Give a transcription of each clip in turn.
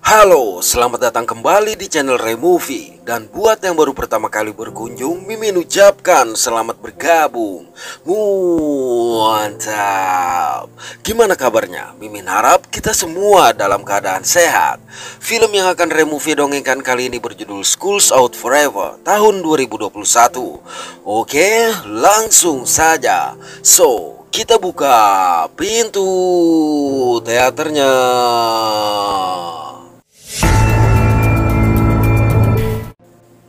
Halo, selamat datang kembali di channel Removie. Dan buat yang baru pertama kali berkunjung, Mimin ucapkan selamat bergabung. Mantap. Gimana kabarnya? Mimin harap kita semua dalam keadaan sehat. Film yang akan Removie dongengkan kali ini berjudul Schools Out Forever tahun 2021. Oke, langsung saja. So, kita buka pintu teaternya.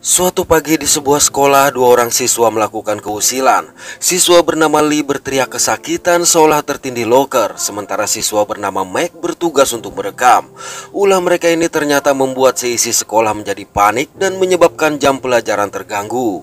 Suatu pagi di sebuah sekolah, dua orang siswa melakukan keusilan. Siswa bernama Lee berteriak kesakitan seolah tertindih loker, sementara siswa bernama Meg bertugas untuk merekam. Ulah mereka ini ternyata membuat seisi sekolah menjadi panik dan menyebabkan jam pelajaran terganggu.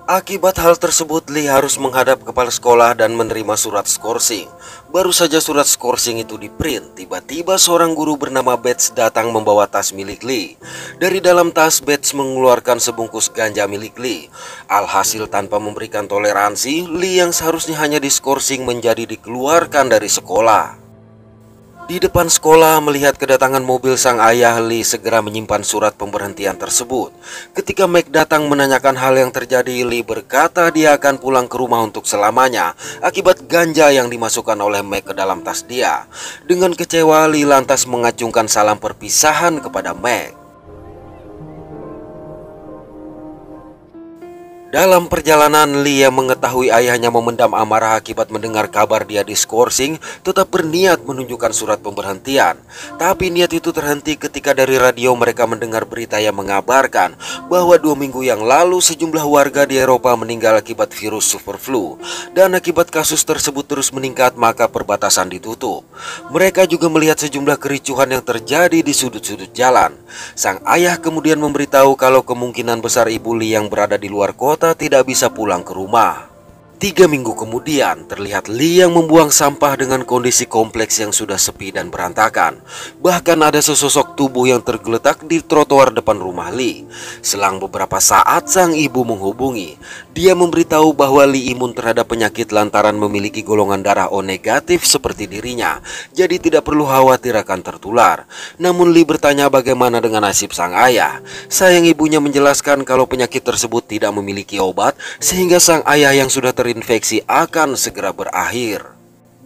Akibat hal tersebut, Lee harus menghadap kepala sekolah dan menerima surat skorsing. Baru saja surat skorsing itu diprint, tiba-tiba seorang guru bernama Bates datang membawa tas milik Lee. Dari dalam tas, Bates mengeluarkan sebungkus ganja milik Lee. Alhasil tanpa memberikan toleransi, Lee yang seharusnya hanya diskorsing menjadi dikeluarkan dari sekolah. Di depan sekolah, melihat kedatangan mobil sang ayah, Lee segera menyimpan surat pemberhentian tersebut. Ketika Meg datang menanyakan hal yang terjadi, Lee berkata dia akan pulang ke rumah untuk selamanya akibat ganja yang dimasukkan oleh Meg ke dalam tas dia. Dengan kecewa, Lee lantas mengacungkan salam perpisahan kepada Meg. Dalam perjalanan, Lee yang mengetahui ayahnya memendam amarah akibat mendengar kabar dia diskorsing, tetap berniat menunjukkan surat pemberhentian. Tapi niat itu terhenti ketika dari radio mereka mendengar berita yang mengabarkan bahwa 2 minggu yang lalu sejumlah warga di Eropa meninggal akibat virus super flu. Dan akibat kasus tersebut terus meningkat, maka perbatasan ditutup. Mereka juga melihat sejumlah kericuhan yang terjadi di sudut-sudut jalan. Sang ayah kemudian memberitahu kalau kemungkinan besar ibu Lee yang berada di luar kota tidak bisa pulang ke rumah. 3 minggu kemudian, terlihat Lee yang membuang sampah dengan kondisi kompleks yang sudah sepi dan berantakan. Bahkan ada sesosok tubuh yang tergeletak di trotoar depan rumah Lee. Selang beberapa saat, sang ibu menghubungi. Dia memberitahu bahwa Lee imun terhadap penyakit lantaran memiliki golongan darah O negatif seperti dirinya. Jadi tidak perlu khawatir akan tertular. Namun Lee bertanya bagaimana dengan nasib sang ayah. Sayang ibunya menjelaskan kalau penyakit tersebut tidak memiliki obat, sehingga sang ayah yang sudah terinfeksi akan segera berakhir.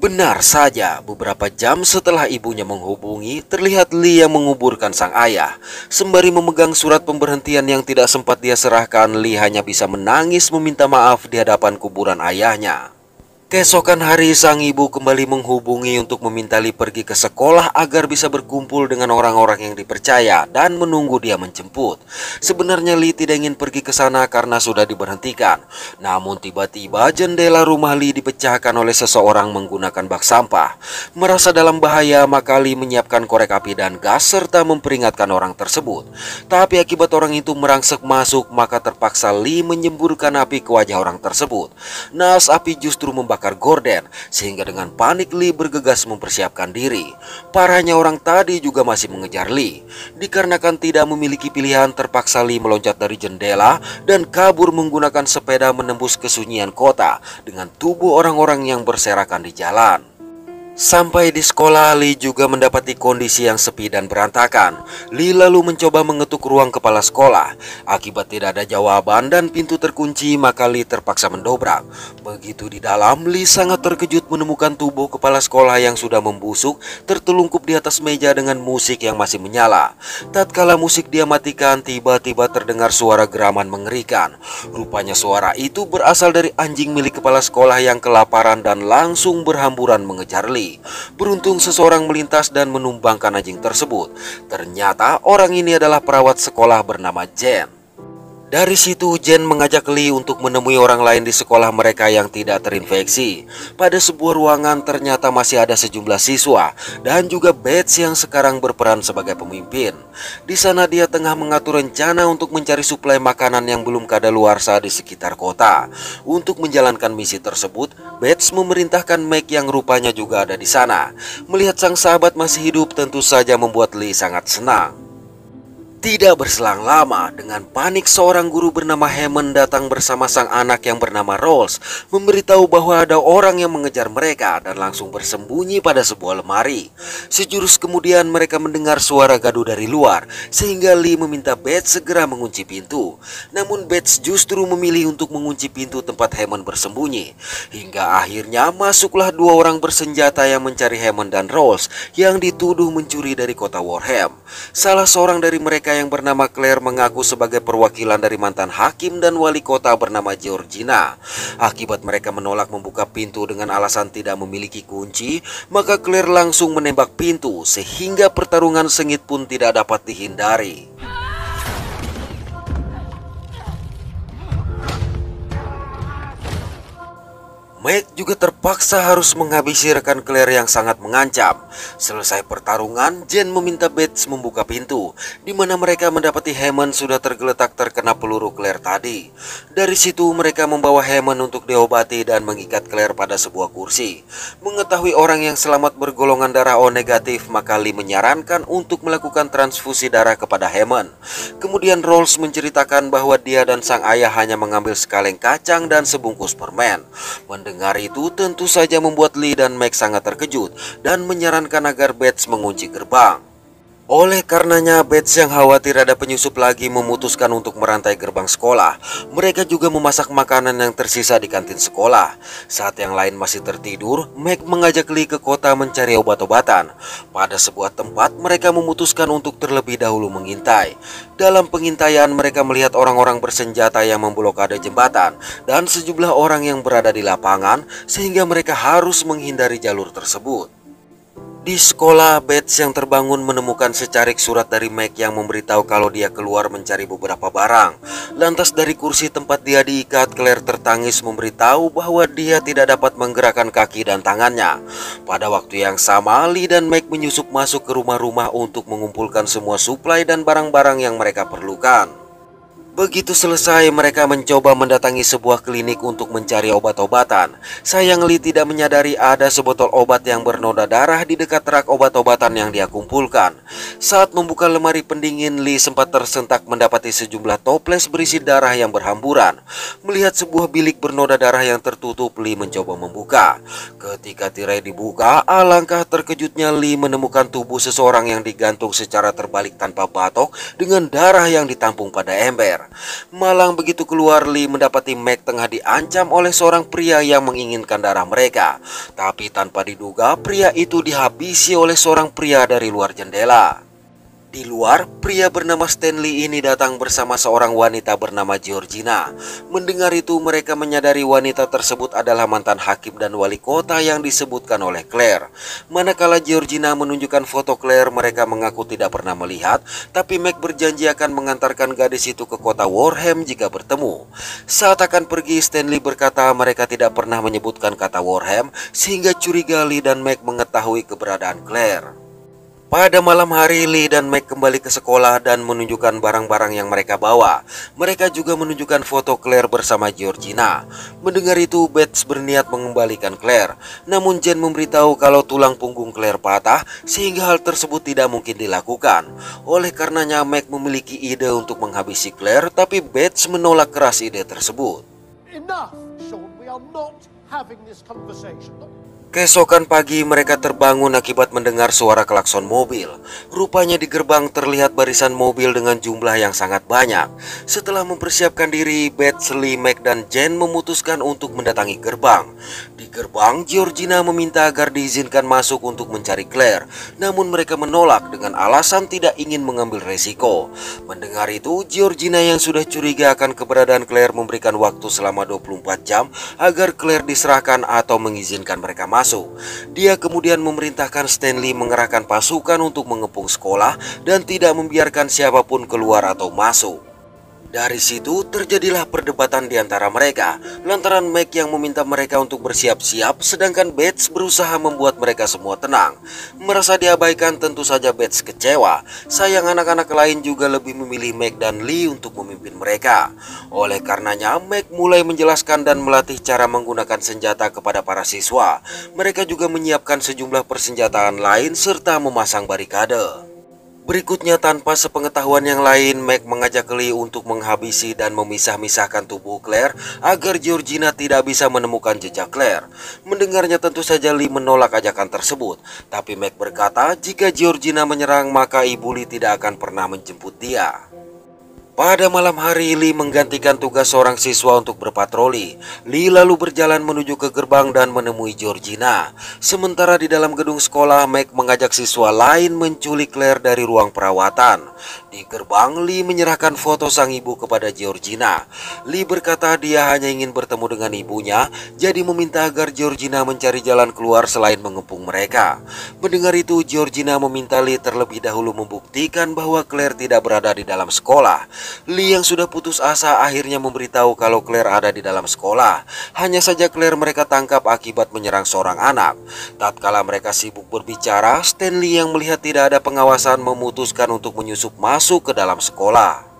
Benar saja, beberapa jam setelah ibunya menghubungi, terlihat Lee yang menguburkan sang ayah. Sembari memegang surat pemberhentian yang tidak sempat dia serahkan, Lee hanya bisa menangis meminta maaf di hadapan kuburan ayahnya. Keesokan hari, sang ibu kembali menghubungi untuk meminta Lee pergi ke sekolah agar bisa berkumpul dengan orang-orang yang dipercaya dan menunggu dia menjemput. Sebenarnya Lee tidak ingin pergi ke sana karena sudah diberhentikan. Namun tiba-tiba jendela rumah Lee dipecahkan oleh seseorang menggunakan bak sampah. Merasa dalam bahaya, maka Lee menyiapkan korek api dan gas serta memperingatkan orang tersebut. Tapi akibat orang itu merangsek masuk, maka terpaksa Lee menyemburkan api ke wajah orang tersebut. Naas api justru membakar gorden, sehingga dengan panik Lee bergegas mempersiapkan diri. Parahnya orang tadi juga masih mengejar Lee. Dikarenakan tidak memiliki pilihan, terpaksa Lee meloncat dari jendela dan kabur menggunakan sepeda menembus kesunyian kota dengan tubuh orang-orang yang berserakan di jalan. Sampai di sekolah, Lee juga mendapati kondisi yang sepi dan berantakan. Lee lalu mencoba mengetuk ruang kepala sekolah. Akibat tidak ada jawaban dan pintu terkunci, maka Lee terpaksa mendobrak. Begitu di dalam, Lee sangat terkejut menemukan tubuh kepala sekolah yang sudah membusuk tertelungkup di atas meja dengan musik yang masih menyala. Tatkala musik dia matikan, tiba-tiba terdengar suara geraman mengerikan. Rupanya suara itu berasal dari anjing milik kepala sekolah yang kelaparan dan langsung berhamburan mengejar Lee. Beruntung seseorang melintas dan menumbangkan anjing tersebut. Ternyata orang ini adalah perawat sekolah bernama Jen. Dari situ Jen mengajak Lee untuk menemui orang lain di sekolah mereka yang tidak terinfeksi. Pada sebuah ruangan ternyata masih ada sejumlah siswa dan juga Bates yang sekarang berperan sebagai pemimpin. Di sana dia tengah mengatur rencana untuk mencari suplai makanan yang belum kadaluarsa di sekitar kota. Untuk menjalankan misi tersebut, Bates memerintahkan Meg yang rupanya juga ada di sana. Melihat sang sahabat masih hidup tentu saja membuat Lee sangat senang. Tidak berselang lama, dengan panik seorang guru bernama Hammond datang bersama sang anak yang bernama Rolls, memberitahu bahwa ada orang yang mengejar mereka dan langsung bersembunyi pada sebuah lemari. Sejurus kemudian mereka mendengar suara gaduh dari luar, sehingga Lee meminta Bates segera mengunci pintu. Namun Bates justru memilih untuk mengunci pintu tempat Hammond bersembunyi. Hingga akhirnya masuklah dua orang bersenjata yang mencari Hammond dan Rolls yang dituduh mencuri dari kota Warham. Salah seorang dari mereka yang bernama Claire mengaku sebagai perwakilan dari mantan hakim dan wali kota bernama Georgina. Akibat mereka menolak membuka pintu dengan alasan tidak memiliki kunci, maka Claire langsung menembak pintu sehingga pertarungan sengit pun tidak dapat dihindari. Meg juga terpaksa harus menghabisi rekan Claire yang sangat mengancam. Selesai pertarungan, Jen meminta Bates membuka pintu, di mana mereka mendapati Hammond sudah tergeletak terkena peluru Claire tadi. Dari situ mereka membawa Hammond untuk diobati dan mengikat Claire pada sebuah kursi. Mengetahui orang yang selamat bergolongan darah O negatif, maka Lee menyarankan untuk melakukan transfusi darah kepada Hammond. Kemudian Rolls menceritakan bahwa dia dan sang ayah hanya mengambil sekaleng kacang dan sebungkus permen. Mendengar itu tentu saja membuat Lee dan Meg sangat terkejut dan menyarankan agar Bates mengunci gerbang. Oleh karenanya Bates yang khawatir ada penyusup lagi memutuskan untuk merantai gerbang sekolah. Mereka juga memasak makanan yang tersisa di kantin sekolah. Saat yang lain masih tertidur, Meg mengajak Lee ke kota mencari obat-obatan. Pada sebuah tempat mereka memutuskan untuk terlebih dahulu mengintai. Dalam pengintaian mereka melihat orang-orang bersenjata yang memblokade jembatan dan sejumlah orang yang berada di lapangan, sehingga mereka harus menghindari jalur tersebut. Di sekolah, Bates yang terbangun menemukan secarik surat dari Meg yang memberitahu kalau dia keluar mencari beberapa barang. Lantas dari kursi tempat dia diikat, Claire tertangis memberitahu bahwa dia tidak dapat menggerakkan kaki dan tangannya. Pada waktu yang sama, Lee dan Meg menyusup masuk ke rumah-rumah untuk mengumpulkan semua suplai dan barang-barang yang mereka perlukan. Begitu selesai, mereka mencoba mendatangi sebuah klinik untuk mencari obat-obatan. Sayang Lee tidak menyadari ada sebotol obat yang bernoda darah di dekat rak obat-obatan yang dia kumpulkan. Saat membuka lemari pendingin, Lee sempat tersentak mendapati sejumlah toples berisi darah yang berhamburan. Melihat sebuah bilik bernoda darah yang tertutup, Lee mencoba membuka. Ketika tirai dibuka, alangkah terkejutnya Lee menemukan tubuh seseorang yang digantung secara terbalik tanpa batok dengan darah yang ditampung pada ember. Malang begitu keluar, Lee mendapati Meg tengah diancam oleh seorang pria yang menginginkan darah mereka. Tapi tanpa diduga, pria itu dihabisi oleh seorang pria dari luar jendela. Di luar, pria bernama Stanley ini datang bersama seorang wanita bernama Georgina. Mendengar itu, mereka menyadari wanita tersebut adalah mantan hakim dan wali kota yang disebutkan oleh Claire. Manakala Georgina menunjukkan foto Claire, mereka mengaku tidak pernah melihat, tapi Meg berjanji akan mengantarkan gadis itu ke kota Warham jika bertemu. Saat akan pergi, Stanley berkata mereka tidak pernah menyebutkan kata Warham, sehingga curiga Lee dan Meg mengetahui keberadaan Claire. Pada malam hari, Lee dan Meg kembali ke sekolah dan menunjukkan barang-barang yang mereka bawa. Mereka juga menunjukkan foto Claire bersama Georgina. Mendengar itu, Bates berniat mengembalikan Claire. Namun Jen memberitahu kalau tulang punggung Claire patah, sehingga hal tersebut tidak mungkin dilakukan. Oleh karenanya, Meg memiliki ide untuk menghabisi Claire, tapi Bates menolak keras ide tersebut. Enough, Sean. We are not having this conversation. Keesokan pagi mereka terbangun akibat mendengar suara klakson mobil. Rupanya di gerbang terlihat barisan mobil dengan jumlah yang sangat banyak. Setelah mempersiapkan diri, Bates, Lee, Meg, dan Jen memutuskan untuk mendatangi gerbang. Di gerbang, Georgina meminta agar diizinkan masuk untuk mencari Claire. Namun mereka menolak dengan alasan tidak ingin mengambil resiko. Mendengar itu, Georgina yang sudah curiga akan keberadaan Claire memberikan waktu selama 24 jam agar Claire diserahkan atau mengizinkan mereka masuk. Dia kemudian memerintahkan Stanley mengerahkan pasukan untuk mengepung sekolah dan tidak membiarkan siapapun keluar atau masuk. Dari situ terjadilah perdebatan di antara mereka, lantaran Meg yang meminta mereka untuk bersiap-siap, sedangkan Bates berusaha membuat mereka semua tenang. Merasa diabaikan, tentu saja Bates kecewa. Sayang anak-anak lain juga lebih memilih Meg dan Lee untuk memimpin mereka. Oleh karenanya, Meg mulai menjelaskan dan melatih cara menggunakan senjata kepada para siswa. Mereka juga menyiapkan sejumlah persenjataan lain serta memasang barikade. Berikutnya, tanpa sepengetahuan yang lain, Meg mengajak Lee untuk menghabisi dan memisah-misahkan tubuh Claire agar Georgina tidak bisa menemukan jejak Claire. Mendengarnya tentu saja Lee menolak ajakan tersebut, tapi Meg berkata jika Georgina menyerang maka ibu Lee tidak akan pernah menjemput dia. Pada malam hari, Lee menggantikan tugas seorang siswa untuk berpatroli. Lee lalu berjalan menuju ke gerbang dan menemui Georgina. Sementara di dalam gedung sekolah, Meg mengajak siswa lain menculik Claire dari ruang perawatan. Di gerbang, Lee menyerahkan foto sang ibu kepada Georgina. Lee berkata dia hanya ingin bertemu dengan ibunya, jadi meminta agar Georgina mencari jalan keluar selain mengepung mereka. Mendengar itu, Georgina meminta Lee terlebih dahulu membuktikan bahwa Claire tidak berada di dalam sekolah. Lee yang sudah putus asa akhirnya memberitahu kalau Claire ada di dalam sekolah. Hanya saja Claire mereka tangkap akibat menyerang seorang anak. Tatkala mereka sibuk berbicara, Stanley yang melihat tidak ada pengawasan memutuskan untuk menyusup masuk ke dalam sekolah.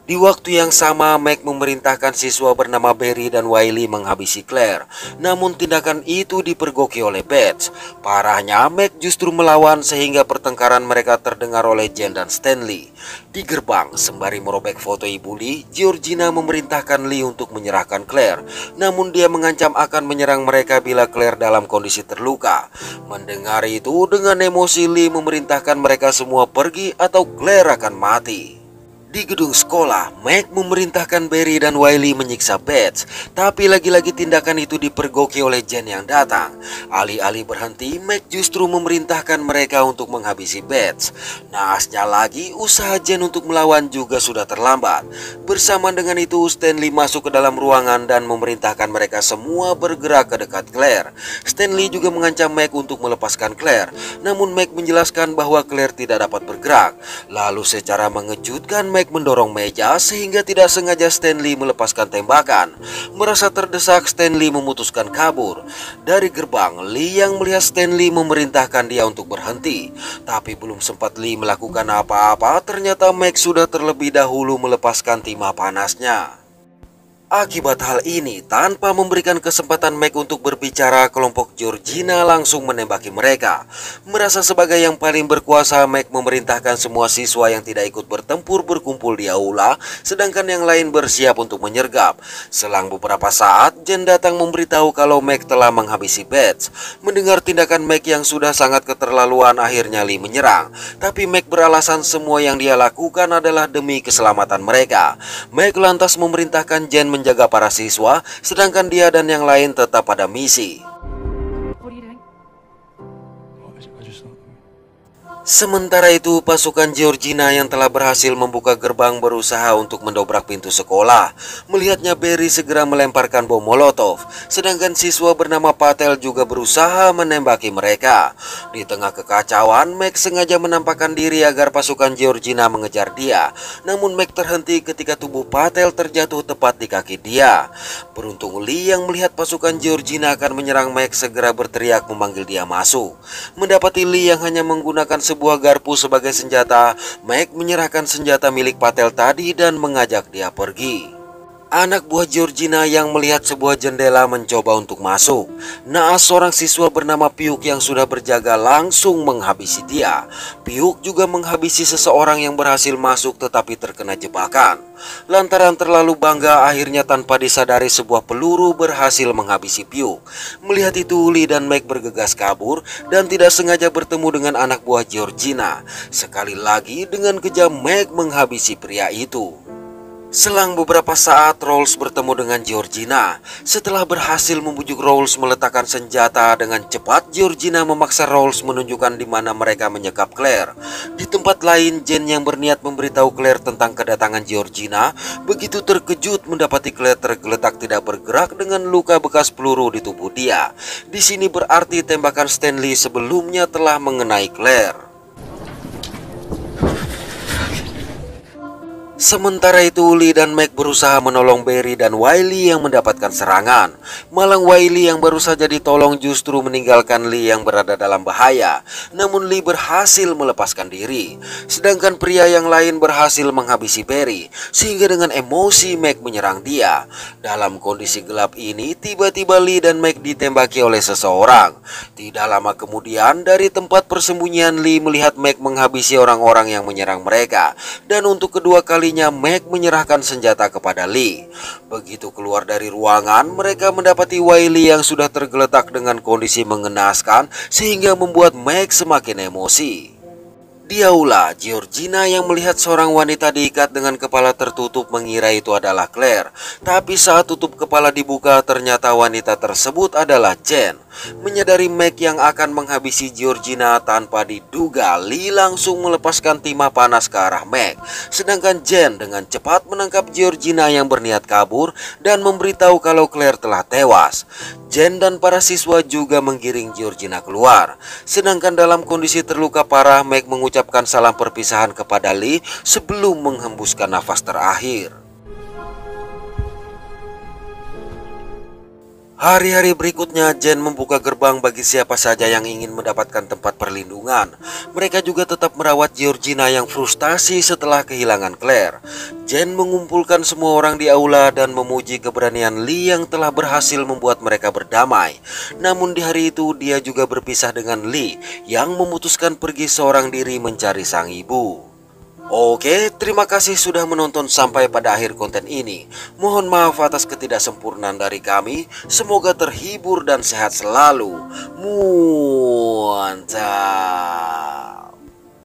Di waktu yang sama, Meg memerintahkan siswa bernama Barry dan Wiley menghabisi Claire. Namun tindakan itu dipergoki oleh Bates. Parahnya, Meg justru melawan sehingga pertengkaran mereka terdengar oleh Jen dan Stanley. Di gerbang, sembari merobek foto ibu Lee, Georgina memerintahkan Lee untuk menyerahkan Claire. Namun dia mengancam akan menyerang mereka bila Claire dalam kondisi terluka. Mendengar itu, dengan emosi Lee memerintahkan mereka semua pergi atau Claire akan mati. Di gedung sekolah, Meg memerintahkan Barry dan Wiley menyiksa Bates, tapi lagi-lagi tindakan itu dipergoki oleh Jen yang datang. Alih-alih berhenti, Meg justru memerintahkan mereka untuk menghabisi Bates. Naasnya lagi, usaha Jen untuk melawan juga sudah terlambat. Bersamaan dengan itu, Stanley masuk ke dalam ruangan dan memerintahkan mereka semua bergerak ke dekat Claire. Stanley juga mengancam Meg untuk melepaskan Claire, namun Meg menjelaskan bahwa Claire tidak dapat bergerak. Lalu secara mengejutkan, Meg mendorong meja sehingga tidak sengaja Stanley melepaskan tembakan. Merasa terdesak, Stanley memutuskan kabur. Dari gerbang, Lee yang melihat Stanley memerintahkan dia untuk berhenti. Tapi belum sempat Lee melakukan apa-apa, ternyata Meg sudah terlebih dahulu melepaskan timah panasnya. Akibat hal ini, tanpa memberikan kesempatan Meg untuk berbicara, kelompok Georgina langsung menembaki mereka. Merasa sebagai yang paling berkuasa, Meg memerintahkan semua siswa yang tidak ikut bertempur berkumpul di aula, sedangkan yang lain bersiap untuk menyergap. Selang beberapa saat, Jen datang memberitahu kalau Meg telah menghabisi Bates. Mendengar tindakan Meg yang sudah sangat keterlaluan, akhirnya Lee menyerang. Tapi Meg beralasan semua yang dia lakukan adalah demi keselamatan mereka. Meg lantas memerintahkan Jen menjaga para siswa, sedangkan dia dan yang lain tetap pada misi. Sementara itu, pasukan Georgina yang telah berhasil membuka gerbang berusaha untuk mendobrak pintu sekolah. Melihatnya, Barry segera melemparkan bom molotov, sedangkan siswa bernama Patel juga berusaha menembaki mereka. Di tengah kekacauan, Meg sengaja menampakkan diri agar pasukan Georgina mengejar dia. Namun Meg terhenti ketika tubuh Patel terjatuh tepat di kaki dia. Beruntung Lee yang melihat pasukan Georgina akan menyerang Meg segera berteriak memanggil dia masuk. Mendapati Lee yang hanya menggunakan sebuah garpu sebagai senjata, Meg menyerahkan senjata milik Patel tadi dan mengajak dia pergi. Anak buah Georgina yang melihat sebuah jendela mencoba untuk masuk. Naas seorang siswa bernama Piuk yang sudah berjaga langsung menghabisi dia. Piuk juga menghabisi seseorang yang berhasil masuk tetapi terkena jebakan. Lantaran terlalu bangga, akhirnya tanpa disadari sebuah peluru berhasil menghabisi Piuk. Melihat itu, Lee dan Meg bergegas kabur dan tidak sengaja bertemu dengan anak buah Georgina. Sekali lagi dengan kejam Meg menghabisi pria itu. Selang beberapa saat, Rolls bertemu dengan Georgina. Setelah berhasil membujuk Rolls meletakkan senjata, dengan cepat Georgina memaksa Rolls menunjukkan di mana mereka menyekap Claire. Di tempat lain, Jen yang berniat memberitahu Claire tentang kedatangan Georgina begitu terkejut mendapati Claire tergeletak tidak bergerak dengan luka bekas peluru di tubuh dia. Di sini berarti tembakan Stanley sebelumnya telah mengenai Claire. Sementara itu, Lee dan Meg berusaha menolong Barry dan Wiley yang mendapatkan serangan. Malang Wiley yang baru saja ditolong justru meninggalkan Lee yang berada dalam bahaya. Namun Lee berhasil melepaskan diri. Sedangkan pria yang lain berhasil menghabisi Barry, sehingga dengan emosi Meg menyerang dia. Dalam kondisi gelap ini, tiba-tiba Lee dan Meg ditembaki oleh seseorang. Tidak lama kemudian, dari tempat persembunyian Lee melihat Meg menghabisi orang-orang yang menyerang mereka. Dan untuk kedua kalinya Meg menyerahkan senjata kepada Lee. Begitu keluar dari ruangan, mereka mendapati Wiley yang sudah tergeletak dengan kondisi mengenaskan sehingga membuat Meg semakin emosi. Di aula, Georgina yang melihat seorang wanita diikat dengan kepala tertutup mengira itu adalah Claire. Tapi saat tutup kepala dibuka, ternyata wanita tersebut adalah Jen. Menyadari Meg yang akan menghabisi Georgina tanpa diduga, Lee langsung melepaskan timah panas ke arah Meg. Sedangkan Jen dengan cepat menangkap Georgina yang berniat kabur dan memberitahu kalau Claire telah tewas. Jen dan para siswa juga menggiring Georgina keluar. Sedangkan dalam kondisi terluka parah, Meg mengucapkan salam perpisahan kepada Lee sebelum menghembuskan nafas terakhir. Hari-hari berikutnya, Jen membuka gerbang bagi siapa saja yang ingin mendapatkan tempat perlindungan. Mereka juga tetap merawat Georgina yang frustasi setelah kehilangan Claire. Jen mengumpulkan semua orang di aula dan memuji keberanian Lee yang telah berhasil membuat mereka berdamai. Namun di hari itu dia juga berpisah dengan Lee yang memutuskan pergi seorang diri mencari sang ibu. Oke, terima kasih sudah menonton sampai pada akhir konten ini. Mohon maaf atas ketidaksempurnaan dari kami. Semoga terhibur dan sehat selalu. Mantap.